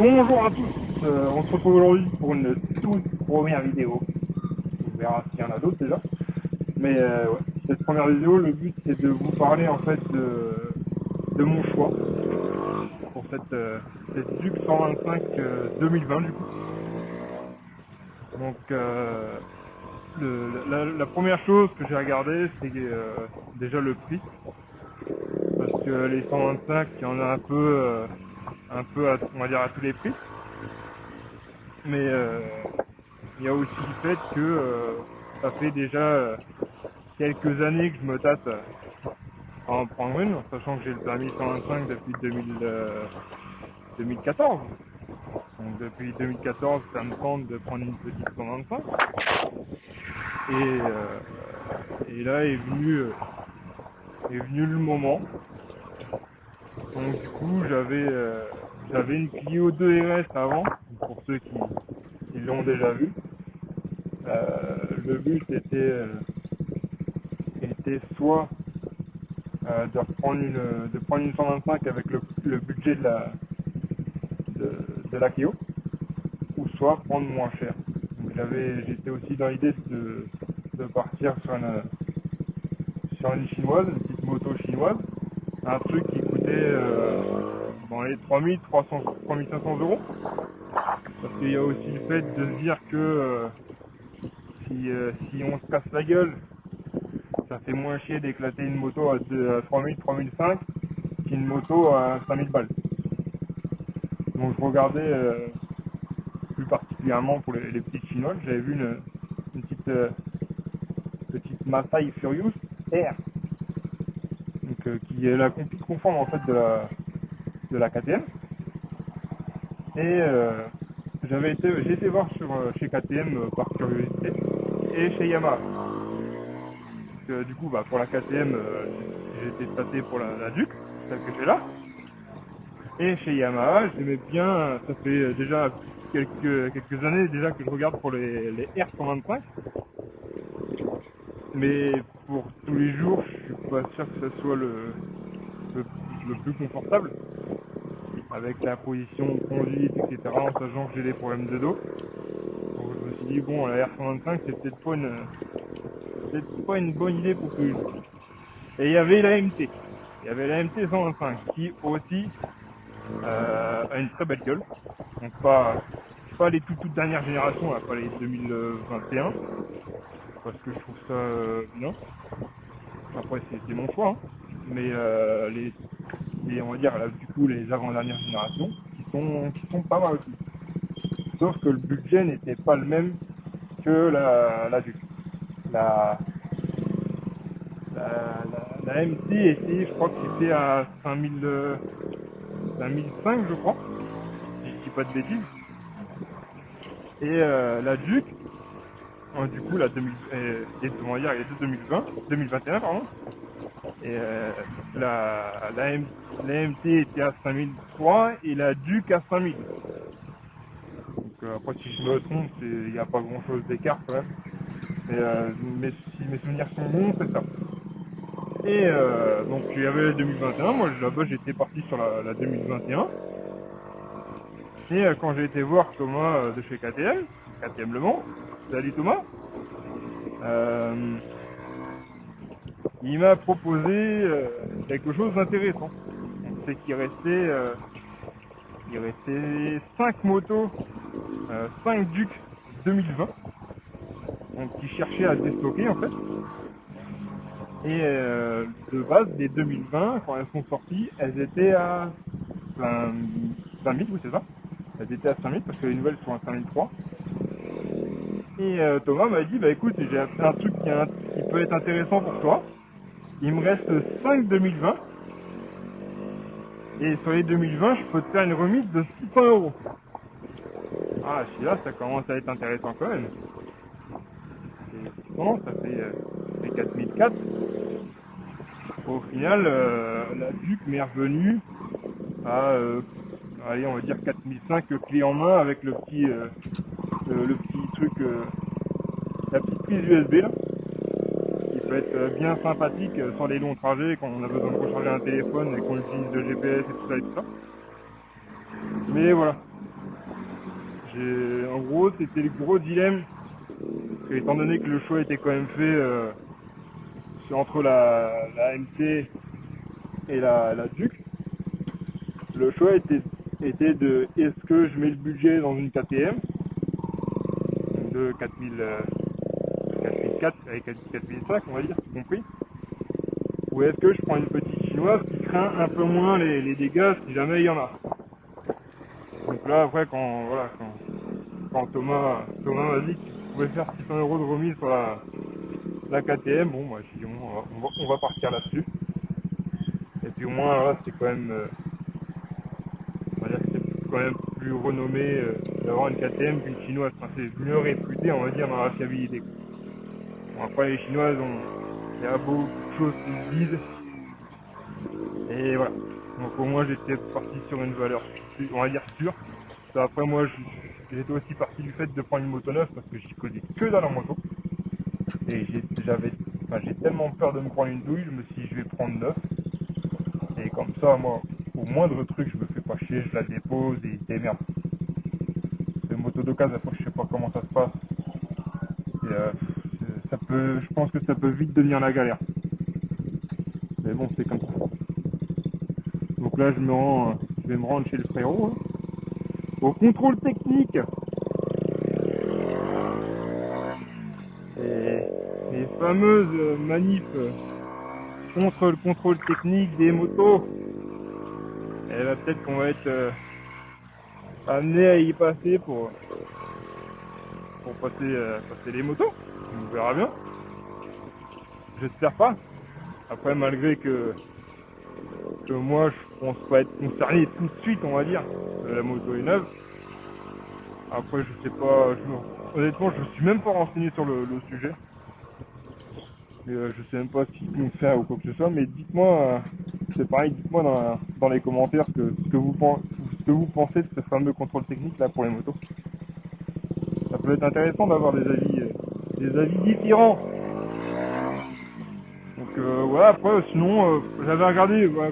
Bonjour à tous, on se retrouve aujourd'hui pour une toute première vidéo. On verra s'il y en a d'autres déjà. Mais ouais, cette première vidéo, le but c'est de vous parler en fait de mon choix pour cette Duke 125 2020 du coup. Donc la première chose que j'ai regardé c'est déjà le prix. Parce que les 125, il y en a un peu on va dire à tous les prix. Mais il y a aussi le fait que ça fait déjà quelques années que je me tâte à en prendre une, en sachant que j'ai le permis 125 depuis 2014. Donc depuis 2014, ça me tente de prendre une petite 125. Et là est venu le moment. Donc du coup, j'avais une Clio 2 RS avant, pour ceux qui l'ont déjà vu. Le but était soit de prendre une 125 avec le budget de la Clio, ou soit prendre moins cher. Donc j'étais aussi dans l'idée de partir sur une chinoise, une petite moto chinoise, un truc qui coûtait dans les 3500 euros. Parce qu'il y a aussi le fait de se dire que si on se casse la gueule, ça fait moins chier d'éclater une moto à 3000, 3005 qu'une moto à 5000 balles. Donc je regardais plus particulièrement pour les petites chinoises, j'avais vu une petite Masai Furious R, donc, qui est la compil conforme en fait de la KTM. Et j'ai été voir chez KTM par curiosité et chez Yamaha. Donc, du coup, pour la KTM, j'ai été tâté pour la Duke, celle que j'ai là. Et chez Yamaha, j'aimais bien, ça fait déjà quelques années déjà que je regarde pour les R125. Mais pour tous les jours, je suis pas sûr que ce soit le plus confortable. Avec la position de conduite, etc. En sachant que j'ai des problèmes de dos. Donc je me suis dit, bon, la R125, c'est peut-être pas une bonne idée pour tous les jours. Et il y avait la MT. Il y avait la MT 125 qui aussi a une très belle gueule. Donc pas les toutes dernières générations, pas les 2021, parce que je trouve ça bien. Après c'est mon choix, hein. Mais on va dire là, du coup les avant-dernières générations qui sont pas mal aussi. Sauf que le budget n'était pas le même que la Duke. La, la MT était, je crois que c'était à 5005 je crois, si je dis pas de bêtises. Et la Duke, du coup, on va dire, elle était 2021, pardon. Et la MT était à 5003 et la Duke à 5000. Donc après, si je me trompe, il n'y a pas grand chose d'écart quand même. Mais si mes souvenirs sont bons, c'est ça. Et donc il y avait la 2021, moi là-bas j'étais parti sur la 2021. Et quand j'ai été voir Thomas de chez KTM Le Mans, salut Thomas, il m'a proposé quelque chose d'intéressant. C'est il restait 5 motos, 5 Duke 2020, donc qui cherchaient à déstocker en fait. Et de base, les 2020, quand elles sont sorties, elles étaient à 5000, oui c'est ça. Elles étaient à 5000 parce que les nouvelles sont à 5003. Et Thomas m'a dit, écoute, j'ai un truc qui peut être intéressant pour toi. Il me reste 5 2020. Et sur les 2020, je peux te faire une remise de 600 euros. Ah, je suis là, ça commence à être intéressant quand même. C'est 600, ça fait 4004. Au final, la Duke m'est revenue à, allez, on va dire 4005 clé en main avec le petit truc, la petite prise USB là, qui peut être bien sympathique sur les longs trajets quand on a besoin de recharger un téléphone et qu'on utilise le GPS et tout ça et tout ça. Mais voilà, En gros, c'était le gros dilemme, étant donné que le choix était quand même fait entre la MT et la Duc. Le choix était de est-ce que je mets le budget dans une KTM de 4004 avec 4005 on va dire, tout compris, ou est-ce que je prends une petite chinoise qui craint un peu moins les dégâts si jamais il y en a. Donc là après quand Thomas m'a dit qu'il pouvait faire 600 € de remise sur la KTM, bon moi j'ai dit on va partir là-dessus. Et puis au moins là c'est quand même on va dire que c'est quand même plus renommé d'avoir une KTM qu'une chinoise. Enfin, c'est mieux réputé, on va dire, dans la fiabilité. Bon, après, les chinoises, il y a beaucoup de choses qui se disent. Et voilà. Donc au moins, j'étais parti sur une valeur, on va dire, sûre. Après, moi, j'étais aussi parti du fait de prendre une moto neuve parce que j'y connais que dans la moto. Et j'ai tellement peur de me prendre une douille, je me suis dit, je vais prendre neuf. Et comme ça, moi, au moindre truc, je me fais pas chier, je la dépose et merde. C'est une moto d'occasion, après je sais pas comment ça se passe. Et, je pense que ça peut vite devenir la galère. Mais bon, c'est comme ça. Donc là, je vais me rendre chez le frérot. Hein, au contrôle technique. Et les fameuses manifs contre le contrôle technique des motos. Et là, peut-être qu'on va être amené à y passer pour passer les motos. On verra bien. J'espère pas. Après, malgré que moi, je pense pas être concerné tout de suite, on va dire. La moto est neuve. Après, je sais pas. Honnêtement, je suis même pas renseigné sur le sujet. Et, je sais même pas ce qu'ils comptent faire ou quoi que ce soit. Mais dites-moi, c'est pareil, dites-moi dans les commentaires ce que vous pensez de ce fameux contrôle technique là pour les motos. Ça peut être intéressant d'avoir des avis différents. Donc voilà, après sinon j'avais regardé, voilà,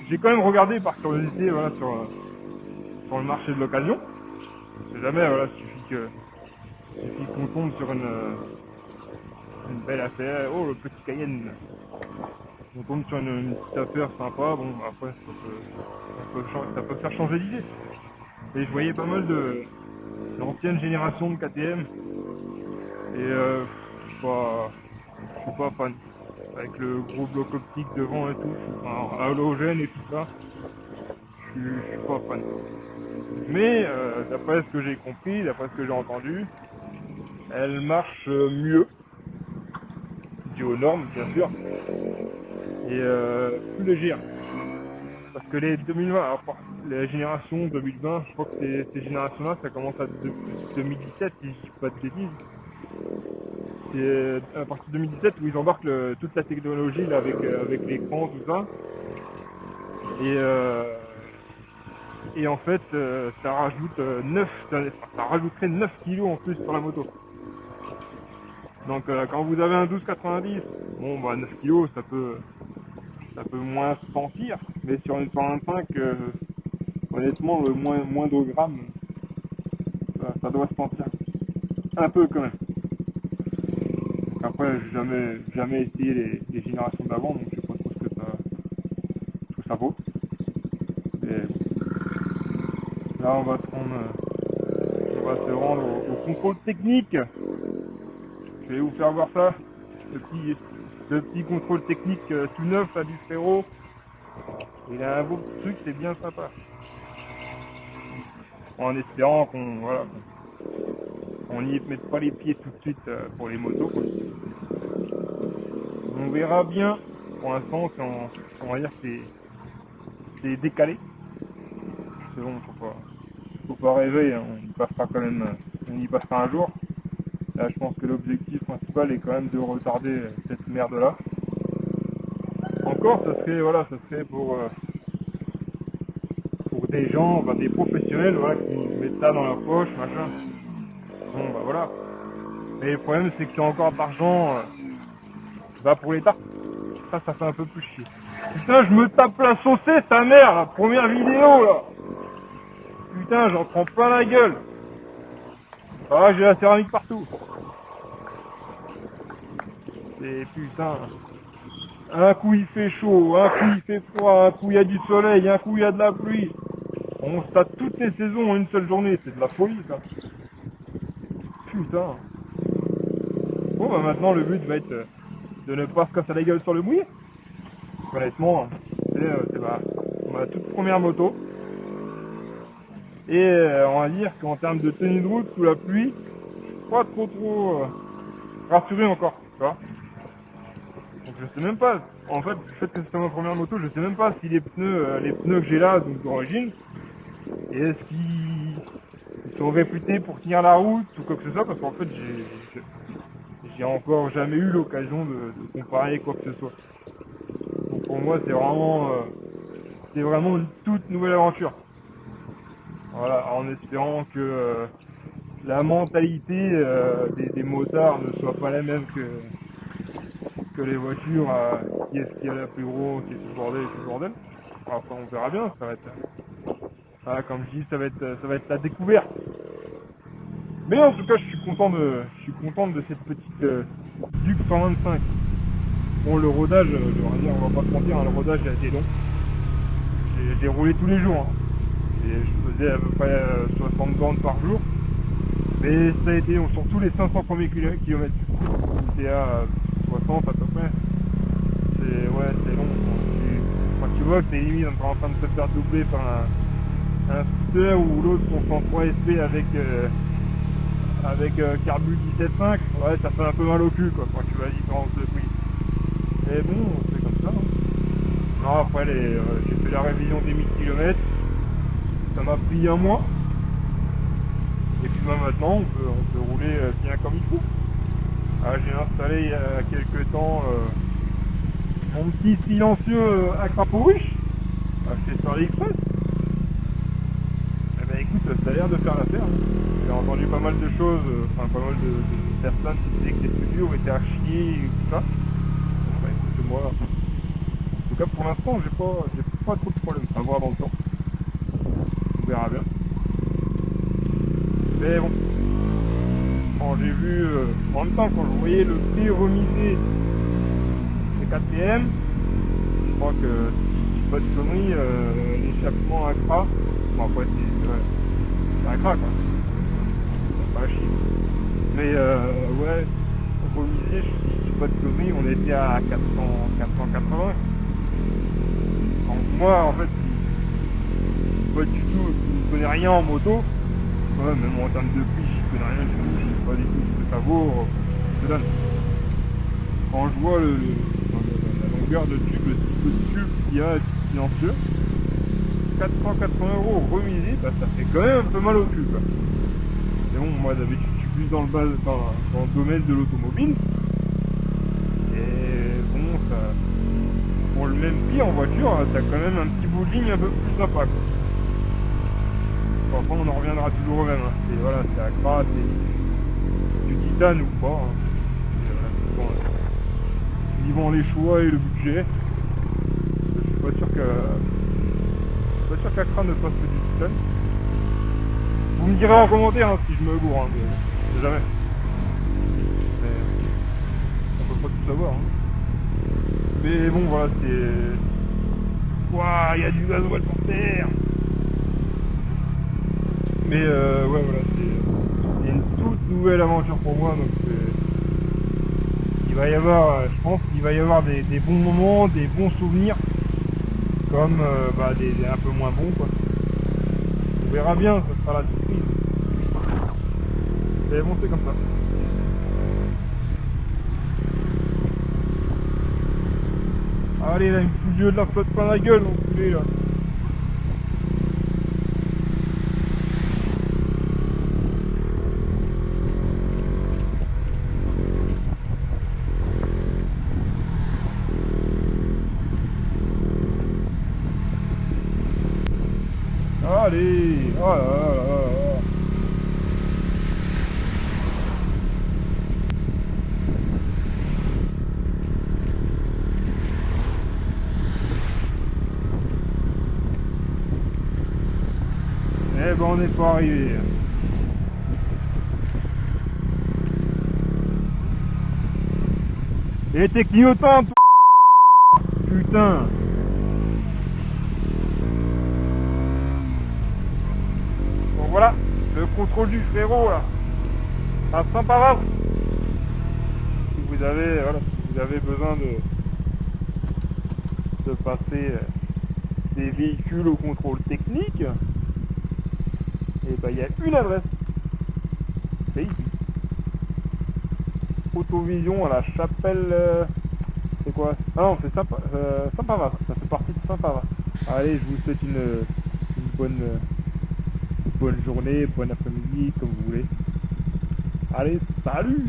j'ai quand même regardé par curiosité voilà, sur le marché de l'occasion. On sait jamais, voilà, suffit qu'on tombe sur une belle affaire. Oh le petit Cayenne. On tombe sur une petite affaire sympa, bon après ça peut faire changer d'idée. Et je voyais pas mal d'anciennes générations de KTM. Et je suis pas fan. Avec le gros bloc optique devant et tout, enfin, halogène et tout ça, je suis pas fan. Mais d'après ce que j'ai compris, d'après ce que j'ai entendu, elle marche mieux, dû aux normes bien sûr, et plus légère. Parce que les 2020, les générations 2020, je crois que ces générations-là, ça commence à 2017 si je dis pas de bêtises. C'est à partir de 2017 où ils embarquent toute la technologie là, avec l'écran, tout ça. Et en fait, ça rajoute ça rajouterait 9 kilos en plus sur la moto. Donc quand vous avez un 1290, bon bah 9 kilos ça peut moins se sentir, mais sur une 125, honnêtement moins de grammes, ça doit se sentir un peu quand même. Après, j'ai jamais essayé les générations d'avant, donc je sais pas trop ce que ça vaut. Et là, on va se rendre au contrôle technique. Je vais vous faire voir ça, le petit contrôle technique tout neuf là, du frérot. Il a un beau petit truc, c'est bien sympa. En espérant qu'on n'y mette pas les pieds tout de suite pour les motos, quoi. On verra bien. Pour l'instant, on va dire que c'est décalé. C'est bon, faut pas rêver, hein. On y passera un jour. Là, je pense que l'objectif principal est quand même de retarder cette merde-là. Encore, ça serait pour des gens, des professionnels, voilà, qui mettent ça dans leur poche, machin. Bon, bah voilà. Mais le problème, c'est qu'il y a encore d'argent, pour l'État. Ça fait un peu plus chier. Putain, je me tape la saucée, ta mère, la première vidéo, là. putain, j'en prends plein la gueule. Ah, j'ai la céramique partout. Et putain. Un coup il fait chaud, un coup il fait froid, un coup il y a du soleil, un coup il y a de la pluie. On se tape toutes les saisons en une seule journée, c'est de la folie ça. Putain. Bon bah maintenant le but va être de ne pas se casser la gueule sur le mouillé. Honnêtement, c'est ma toute première moto. Et on va dire qu'en termes de tenue de route sous la pluie, pas trop rassuré encore, tu vois. Donc je sais même pas, en fait, du fait que c'est ma première moto, je sais même pas si les pneus que j'ai là, donc d'origine, est-ce qu'ils sont réputés pour tenir la route ou quoi que ce soit, parce qu'en fait j'ai encore jamais eu l'occasion de comparer quoi que ce soit. Donc pour moi c'est vraiment une toute nouvelle aventure. Voilà, en espérant que la mentalité des motards ne soit pas la même que les voitures, qui est-ce qui est la plus gros, qui est tout le bordel et tout le bordel. Après on verra bien, ça va être, voilà, comme je dis, ça va être la découverte. Mais en tout cas, je suis content de cette petite Duke 125. Bon, le rodage, je vais dire, on va pas se mentir, hein, le rodage a été long. J'ai roulé tous les jours, hein. Et je faisais à peu près 60 bornes par jour. Mais ça a été, surtout les 500 premiers kilomètres. J'étais à 60 à peu près. C'est long. Quand tu vois que t'es limite en train de te faire doubler par un scooter ou l'autre son 103 SP avec carbu 17.5, ouais, ça fait un peu mal au cul quoi, quand tu vois la différence de prix. Mais bon, c'est comme ça. Hein. Non, après j'ai fait la révision des 1000 km, ça m'a pris un mois. Et puis maintenant, on peut rouler bien comme il faut. Ah, j'ai installé il y a quelques temps mon petit silencieux à crapaud ruche, acheté sur AliExpress. Eh ben écoute, ça a l'air de faire l'affaire. Hein. J'ai entendu pas mal de choses, enfin pas mal de personnes qui disaient que les studios étaient à chier et tout ça. Bon, bah écoute, moi, en tout cas pour l'instant, j'ai pas trop de problèmes à voir dans le temps. On verra bien. Mais bon, quand j'ai vu, en même temps, quand je voyais le prix remisé des 4PM, je crois que si je dis pas de conneries, l'échappement à Accra, bon après c'est Accra quoi. Pas chier. Mais ouais, remisé, si je dis pas de conneries, on était à 480. Donc moi en fait, pas du tout, je ne connais rien en moto. Ouais, même en termes de prix, je connais rien du tout, je sais pas du tout ce que ça vaut, je te donne. Quand je vois la longueur de tube, le type de tube qu'il y a silencieux, 480 € remisé, bah, ça fait quand même un peu mal au cul quoi. Mais bon, moi d'habitude je suis plus dans le domaine de l'automobile. Et bon, ça, pour le même prix en voiture, t'as quand même un petit bout de ligne un peu plus sympa quoi. Enfin, on en reviendra toujours au même. Hein. C'est Accra, c'est du titane ou pas. Hein. Bon, suivant les choix et le budget, je suis pas sûr qu'Accra ne fasse que du titane. Vous me direz en commentaire hein, si je me gourre, hein, mais je sais jamais. Mais, on peut pas tout savoir. Hein. Mais bon, voilà, c'est. Ouah, il y a du gasoil par terre. Mais ouais, voilà, c'est une toute nouvelle aventure pour moi, donc il va y avoir, je pense qu'il va y avoir des bons moments, des bons souvenirs, comme des un peu moins bons, quoi. On verra bien, ça sera la surprise. Mais bon, c'est comme ça. Allez, là, il me fout Dieu de la flotte plein la gueule, l'enculé, là. Allez, oh là là là là. Eh ben ben on n'est pas arrivé. Il était clignotant, putain. Bon voilà, le contrôle du frérot là, à Saint-Pavas. Si vous avez, voilà, si vous avez besoin de passer des véhicules au contrôle technique, et ben il y a une adresse, c'est ici. Autovision à la chapelle, c'est quoi? Ah non, c'est Saint-Pavas, ça fait partie de Saint-Pavas. Allez, je vous souhaite une bonne journée, bon après-midi, comme vous voulez. Allez, salut!